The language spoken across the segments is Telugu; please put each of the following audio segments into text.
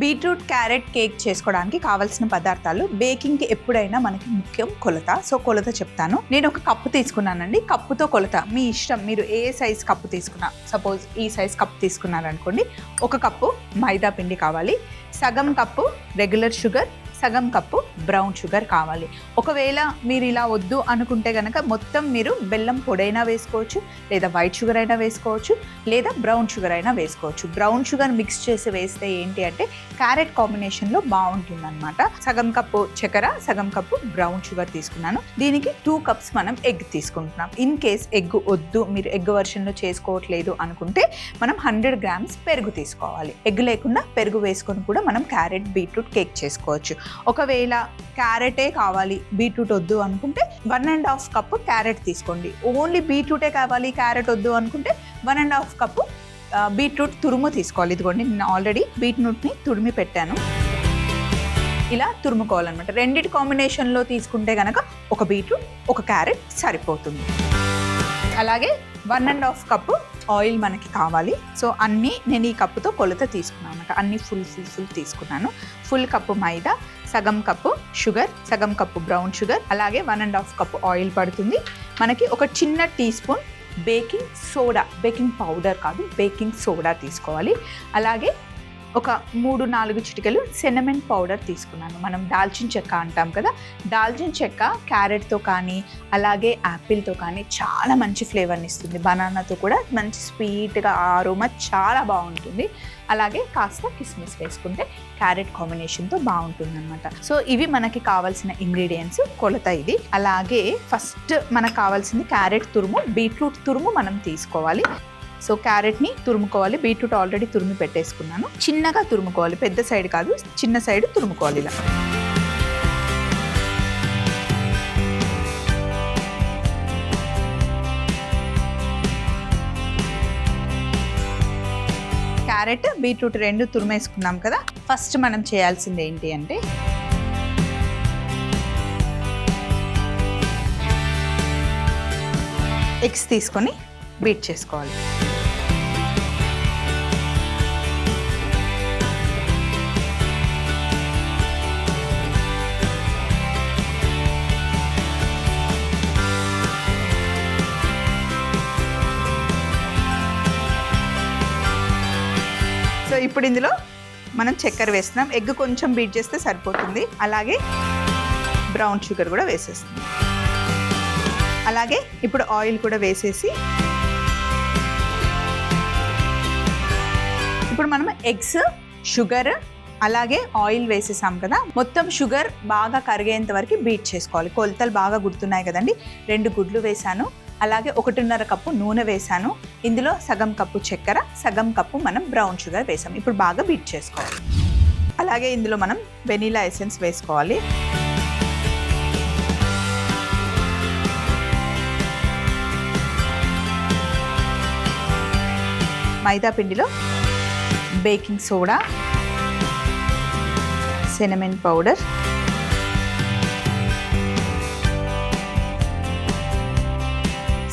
బీట్రూట్ క్యారెట్ కేక్ చేసుకోవడానికి కావాల్సిన పదార్థాలు. బేకింగ్కి ఎప్పుడైనా మనకి ముఖ్యం కొలత. సో కొలత చెప్తాను. నేను ఒక కప్పు తీసుకున్నానండి. కప్పుతో కొలత మీ ఇష్టం, మీరు ఏ సైజ్ కప్పు తీసుకున్నా. సపోజ్ ఈ సైజ్ కప్పు తీసుకున్నారనుకోండి, ఒక కప్పు మైదా పిండి కావాలి, సగం కప్పు రెగ్యులర్ షుగర్, సగం కప్పు బ్రౌన్ షుగర్ కావాలి. ఒకవేళ మీరు ఇలా వద్దు అనుకుంటే కనుక మొత్తం మీరు బెల్లం పొడైనా వేసుకోవచ్చు, లేదా వైట్ షుగర్ అయినా వేసుకోవచ్చు, లేదా బ్రౌన్ షుగర్ అయినా వేసుకోవచ్చు. బ్రౌన్ షుగర్ మిక్స్ చేసి వేస్తే ఏంటి అంటే క్యారెట్ కాంబినేషన్లో బాగుంటుంది అనమాట. సగం కప్పు చక్కెర, సగం కప్పు బ్రౌన్ షుగర్ తీసుకున్నాను. దీనికి 2 కప్స్ మనం ఎగ్ తీసుకుంటున్నాం. ఇన్ కేస్ ఎగ్ వద్దు, మీరు ఎగ్ వర్షన్లో చేసుకోవట్లేదు అనుకుంటే మనం 100 grams పెరుగు తీసుకోవాలి. ఎగ్ లేకుండా పెరుగు వేసుకొని కూడా మనం క్యారెట్ బీట్రూట్ కేక్ చేసుకోవచ్చు. ఒకవేళ క్యారెటే కావాలి, బీట్రూట్ వద్దు అనుకుంటే 1.5 కప్పు క్యారెట్ తీసుకోండి. ఓన్లీ బీట్రూటే కావాలి, క్యారెట్ వద్దు అనుకుంటే 1.5 కప్పు బీట్రూట్ తురుము తీసుకోవాలి. ఇదిగోండి, నేను ఆల్రెడీ బీట్రూట్ని తురిమి పెట్టాను. ఇలా తురుముకోవాలన్నమాట. రెండిటి కాంబినేషన్లో తీసుకుంటే కనుక ఒక బీట్రూట్, ఒక క్యారెట్ సరిపోతుంది. అలాగే 1.5 కప్పు ఆయిల్ మనకి కావాలి. సో అన్నీ నేను ఈ కప్పుతో కొలత తీసుకున్నాను అనమాట. అన్నీ ఫుల్ తీసుకున్నాను. ఫుల్ కప్పు మైదా, సగం కప్పు షుగర్, సగం కప్పు బ్రౌన్ షుగర్, అలాగే 1.5 కప్పు ఆయిల్ పడుతుంది. మనకి ఒక చిన్న teaspoon baking soda, baking powder కాదు, బేకింగ్ సోడా తీసుకోవాలి. అలాగే ఒక 3-4 చిటికెలు సిన్నమన్ పౌడర్ తీసుకున్నాను. మనం దాల్చిన చెక్క అంటాం కదా, దాల్చిన చెక్క క్యారెట్తో కానీ అలాగే యాపిల్తో కానీ చాలా మంచి ఫ్లేవర్ని ఇస్తుంది. బనానాతో కూడా మంచి స్వీట్గా ఆరోమా చాలా బాగుంటుంది. అలాగే కాస్త కిస్మిస్ వేసుకుంటే క్యారెట్ కాంబినేషన్తో బాగుంటుంది అనమాట. సో ఇవి మనకి కావాల్సిన ఇంగ్రీడియంట్స్, కొలత ఇది. అలాగే ఫస్ట్ మనకు కావాల్సింది క్యారెట్ తురుము, బీట్రూట్ తురుము మనం తీసుకోవాలి. సో క్యారెట్ని తురుముకోవాలి. బీట్రూట్ ఆల్రెడీ తురిమి పెట్టేసుకున్నాను. చిన్నగా తురుముకోవాలి, పెద్ద సైడ్ కాదు, చిన్న సైడ్ తురుముకోవాలి. ఇలా క్యారెట్ బీట్రూట్ 2 తురిమేసుకున్నాం కదా. ఫస్ట్ మనం చేయాల్సింది ఏంటి అంటే ఎగ్స్ తీసుకొని బీట్ చేసుకోవాలి. సో ఇప్పుడు ఇందులో మనం చక్కెర వేస్తున్నాం. ఎగ్ కొంచెం బీట్ చేస్తే సరిపోతుంది. అలాగే బ్రౌన్ షుగర్ కూడా వేసేస్తుంది. అలాగే ఇప్పుడు ఆయిల్ కూడా వేసేసి ఇప్పుడు మనం ఎగ్స్, షుగర్ అలాగే ఆయిల్ వేసేసాం కదా. మొత్తం షుగర్ బాగా కరిగేంత వరకు బీట్ చేసుకోవాలి. కొలతలు బాగా గుర్తున్నాయి కదండి. 2 గుడ్లు వేసాను. అలాగే 1.5 కప్పు నూనె వేసాను. ఇందులో సగం కప్పు చక్కెర, సగం కప్పు మనం బ్రౌన్ షుగర్ వేసాం. ఇప్పుడు బాగా బీట్ చేసుకోవాలి. అలాగే ఇందులో మనం వెనీలా ఎసెన్స్ వేసుకోవాలి. మైదా పిండిలో baking soda, cinnamon powder,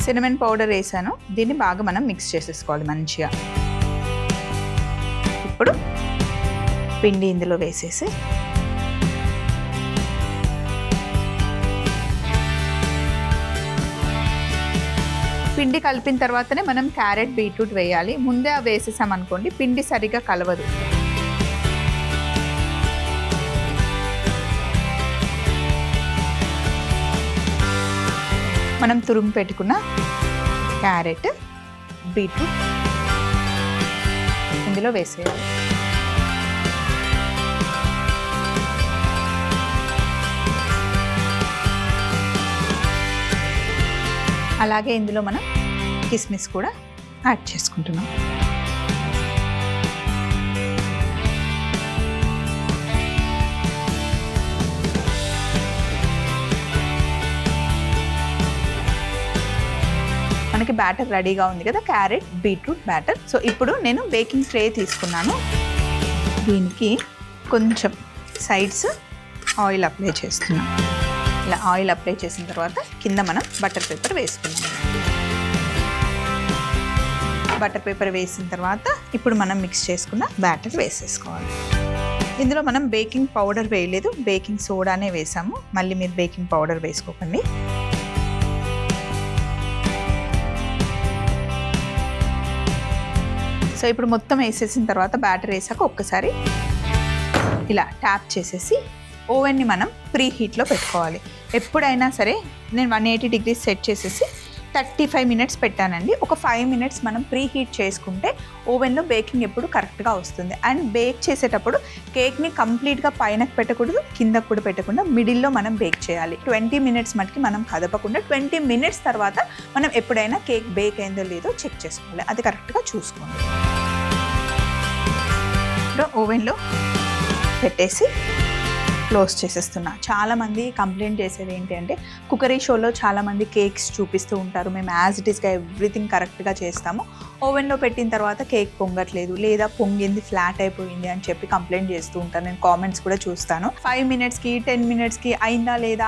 cinnamon powder వేసాను. దీన్ని బాగా మనం మిక్స్ చేసేసుకోవాలి మంచిగా. ఇప్పుడు పిండి ఇందులో వేసేసి పిండి కలిపిన తర్వాతనే మనం క్యారెట్ బీట్రూట్ వేయాలి. ముందే అవి వేసేసామనుకోండి పిండి సరిగా కలవదు. మనం తురుము పెట్టుకున్న క్యారెట్, బీట్రూట్ ఇందులో వేసేయాలి. అలాగే ఇందులో మనం కిస్మిస్ కూడా యాడ్ చేసుకుంటున్నాం. మనకి బ్యాటర్ రెడీగా ఉంది కదా, క్యారెట్ బీట్రూట్ బ్యాటర్. సో ఇప్పుడు నేను బేకింగ్ ట్రే తీసుకున్నాను. దీనికి కొంచెం సైడ్స్ ఆయిల్ అప్లై చేస్తున్నాను. ఇలా ఆయిల్ అప్లై చేసిన తర్వాత కింద మనం బటర్ పేపర్ వేసుకున్నాం. బటర్ పేపర్ వేసిన తర్వాత ఇప్పుడు మనం మిక్స్ చేసుకున్న బ్యాటర్ వేసేసుకోవాలి. ఇందులో మనం బేకింగ్ పౌడర్ వేయలేదు, బేకింగ్ సోడానే వేసాము. మళ్ళీ మీరు బేకింగ్ పౌడర్ వేసుకోకండి. సో ఇప్పుడు మొత్తం వేసేసిన తర్వాత బ్యాటర్ వేసాక ఒక్కసారి ఇలా ట్యాప్ చేసేసి ఓవెన్ని మనం ప్రీ హీట్లో పెట్టుకోవాలి. ఎప్పుడైనా సరే నేను 180 degrees సెట్ చేసేసి 35 minutes పెట్టానండి. ఒక 5 minutes మనం ప్రీ హీట్ చేసుకుంటే ఓవెన్లో బేకింగ్ ఎప్పుడు కరెక్ట్గా వస్తుంది. అండ్ బేక్ చేసేటప్పుడు కేక్ని కంప్లీట్గా పైనకు పెట్టకూడదు, కిందకు కూడా పెట్టకుండా మిడిల్లో మనం బేక్ చేయాలి. 20 minutes మటుకి మనం కదపకుండా 20 minutes తర్వాత మనం ఎప్పుడైనా కేక్ బేక్ అయిందో లేదో చెక్ చేసుకోవాలి. అది కరెక్ట్గా చూసుకోండి. ఓవెన్లో పెట్టేసి క్లోజ్ చేసేస్తున్నా. చాలామంది కంప్లైంట్ చేసేది ఏంటి అంటే కుకరీ షోలో చాలామంది కేక్స్ చూపిస్తూ ఉంటారు, మేము యాజ్ ఇట్ ఈస్గా ఎవ్రీథింగ్ కరెక్ట్గా చేస్తాము, ఓవెన్లో పెట్టిన తర్వాత కేక్ పొంగట్లేదు లేదా పొంగింది ఫ్లాట్ అయిపోయింది అని చెప్పి కంప్లైంట్ చేస్తూ ఉంటాను. నేను కామెంట్స్ కూడా చూస్తాను. 5 minutesకి 10 minutesకి అయిందా లేదా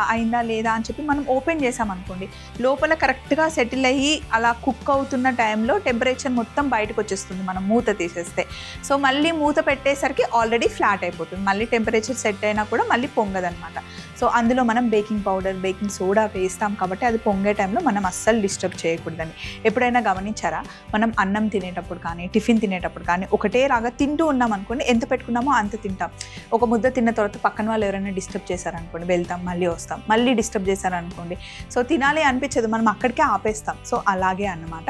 అని చెప్పి మనం ఓపెన్ చేసామనుకోండి, లోపల కరెక్ట్గా సెటిల్ అయ్యి అలా కుక్ అవుతున్న టైంలో టెంపరేచర్ మొత్తం బయటకు వచ్చేస్తుంది మనం మూత తీసేస్తే. సో మళ్ళీ మూత పెట్టేసరికి ఆల్రెడీ ఫ్లాట్ అయిపోతుంది. మళ్ళీ టెంపరేచర్ సెట్ అయినా కూడా మళ్ళీ పొంగదనమాట. సో అందులో మనం బేకింగ్ పౌడర్, బేకింగ్ సోడా వేస్తాం కాబట్టి అది పొంగే టైంలో మనం అస్సలు డిస్టర్బ్ చేయకూడదని. ఎప్పుడైనా గమనించారా, మనం అన్నం తినేటప్పుడు కానీ టిఫిన్ తినేటప్పుడు కానీ ఒకటే రాగా తింటూ ఉన్నాం అనుకోండి, ఎంత పెట్టుకున్నామో అంత తింటాం. ఒక ముద్ద తిన్న తర్వాత పక్కన వాళ్ళు ఎవరైనా డిస్టర్బ్ చేశారనుకోండి, వెళ్తాం మళ్ళీ వస్తాం, మళ్ళీ డిస్టర్బ్ చేశారనుకోండి, సో తినాలి అనిపించదు, మనం అక్కడికే ఆపేస్తాం. సో అలాగే అన్నమాట.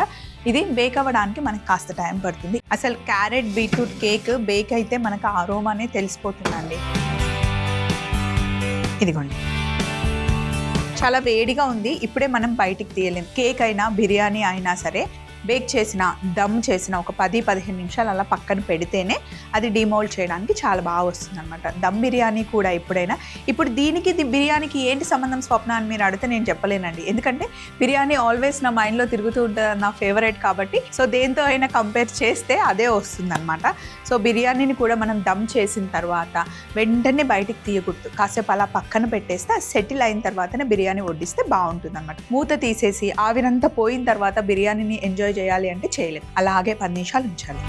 ఇది బేక్ అవ్వడానికి మనకి కాస్త టైం పడుతుంది. అసలు క్యారెట్ బీట్రూట్ కేక్ బేక్ అయితే మనకు ఆరోమానే తెలిసిపోతుందండి. ఇదిగోండి, చాలా వేడిగా ఉంది, ఇప్పుడే మనం బయటికి తీయలేం. కేక్ అయినా బిర్యానీ అయినా సరే బేక్ చేసిన, దమ్ చేసిన ఒక 10-15 నిమిషాలు అలా పక్కన పెడితేనే అది డిమోల్డ్ చేయడానికి చాలా బాగా వస్తుంది అనమాట. దమ్ బిర్యానీ కూడా ఎప్పుడైనా, ఇప్పుడు దీనికి బిర్యానీకి ఏంటి సంబంధం స్వప్న అని మీరు అడిగితే నేను చెప్పలేనండి. ఎందుకంటే బిర్యానీ ఆల్వేస్ నా మైండ్లో తిరుగుతూ ఉంటుంది, నా ఫేవరెట్ కాబట్టి. సో దేంతో అయినా కంపేర్ చేస్తే అదే వస్తుంది అనమాట. సో బిర్యానీని కూడా మనం దమ్ చేసిన తర్వాత వెంటనే బయటికి తీయకూడదు, కాసేపు అలా పక్కన పెట్టేస్తే సెటిల్ అయిన తర్వాతనే బిర్యానీ వడ్డిస్తే బాగుంటుంది అనమాట. మూత తీసేసి ఆవిరంతా పోయిన తర్వాత బిర్యానీని ఎంజాయ్ చేయాలి అంటే చేయలేదు, అలాగే 10 నిమిషాలు ఉంచాలి.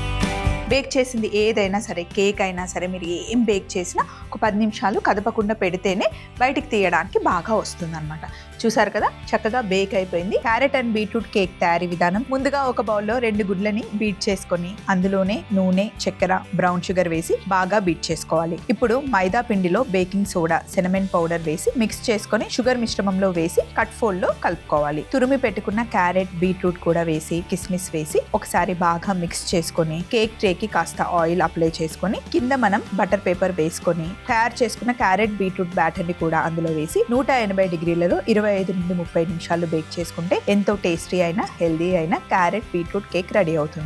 బేక్ చేసింది ఏదైనా సరే, కేక్ అయినా సరే, మీరు ఏం బేక్ చేసినా ఒక 10 నిమిషాలు కదపకుండా పెడితేనే బయటికి తీయడానికి బాగా వస్తుంది అనమాట. చూసారు కదా, చక్కగా బేక్ అయిపోయింది. క్యారెట్ అండ్ బీట్రూట్ కేక్ తయారీ విధానం: ముందుగా ఒక బౌల్లో 2 గుడ్లని బీట్ చేసుకొని అందులోనే నూనె, చక్కెర, బ్రౌన్ షుగర్ వేసి బాగా బీట్ చేసుకోవాలి. ఇప్పుడు మైదా పిండిలో బేకింగ్ సోడా, సినమన్ పౌడర్ వేసి మిక్స్ చేసుకొని షుగర్ మిశ్రమంలో వేసి కట్ ఫోల్డ్ లో కలుపుకోవాలి. తురిమి పెట్టుకున్న క్యారెట్, బీట్రూట్ కూడా వేసి కిస్మిస్ వేసి ఒకసారి బాగా మిక్స్ చేసుకొని కేక్ ట్రేకి కాస్త ఆయిల్ అప్లై చేసుకొని కింద మనం బటర్ పేపర్ వేసుకొని తయారు చేసుకున్న క్యారెట్ బీట్రూట్ బ్యాటర్ ని కూడా అందులో వేసి 180 degreesలో 25 నుండి 30 నిమిషాలు బేక్ చేసుకుంటే ఎంతో టేస్టీ అయిన, హెల్దీ అయిన క్యారెట్ బీట్రూట్ కేక్ రెడీ అవుతుంది.